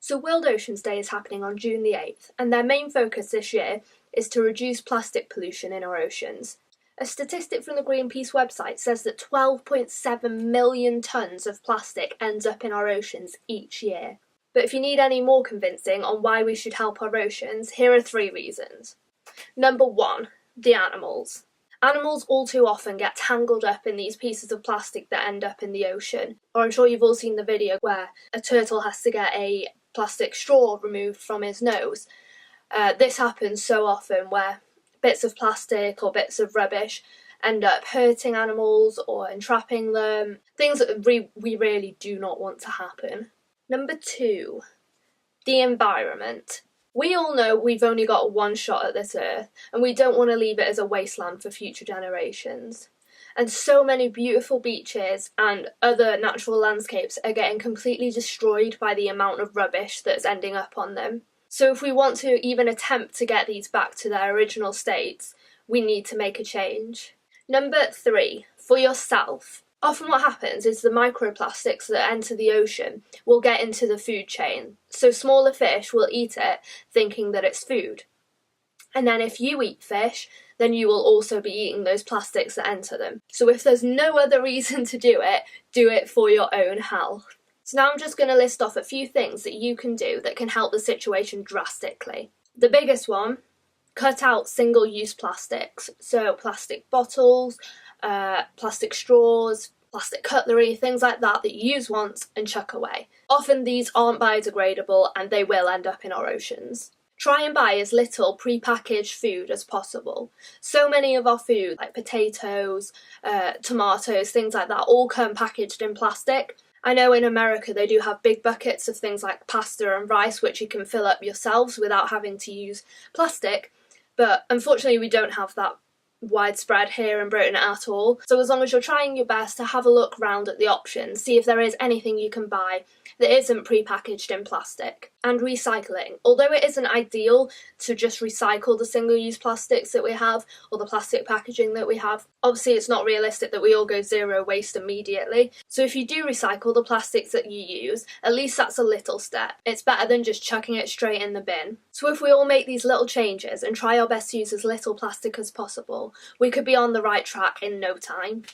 So World Oceans Day is happening on June the 8th, and their main focus this year is to reduce plastic pollution in our oceans. A statistic from the Greenpeace website says that 12.7 million tonnes of plastic ends up in our oceans each year. But if you need any more convincing on why we should help our oceans, here are 3 reasons. Number 1, the animals. Animals all too often get tangled up in these pieces of plastic that end up in the ocean. Or I'm sure you've all seen the video where a turtle has to get a plastic straw removed from his nose. This happens so often where bits of plastic or bits of rubbish end up hurting animals or entrapping them. Things that we really do not want to happen. Number 2, the environment. We all know we've only got one shot at this earth, and we don't want to leave it as a wasteland for future generations. And so many beautiful beaches and other natural landscapes are getting completely destroyed by the amount of rubbish that's ending up on them. So if we want to even attempt to get these back to their original states, we need to make a change. Number 3, for yourself. Often what happens is the microplastics that enter the ocean will get into the food chain, so smaller fish will eat it thinking that it's food. And then if you eat fish, then you will also be eating those plastics that enter them. So if there's no other reason to do it for your own health. So now I'm just going to list off a few things that you can do that can help the situation drastically. The biggest one, cut out single-use plastics. So plastic bottles, plastic straws, plastic cutlery, things like that you use once and chuck away. Often these aren't biodegradable and they will end up in our oceans. Try and buy as little pre-packaged food as possible. So many of our food, like potatoes, tomatoes, things like that, all come packaged in plastic. I know in America they do have big buckets of things like pasta and rice which you can fill up yourselves without having to use plastic, but unfortunately we don't have that widespread here in Britain at all. So as long as you're trying your best to have a look round at the options, see if there is anything you can buy that isn't pre-packaged in plastic. And recycling. Although it isn't ideal to just recycle the single-use plastics that we have or the plastic packaging that we have, obviously it's not realistic that we all go zero waste immediately. So if you do recycle the plastics that you use, at least that's a little step. It's better than just chucking it straight in the bin. So if we all make these little changes and try our best to use as little plastic as possible, we could be on the right track in no time.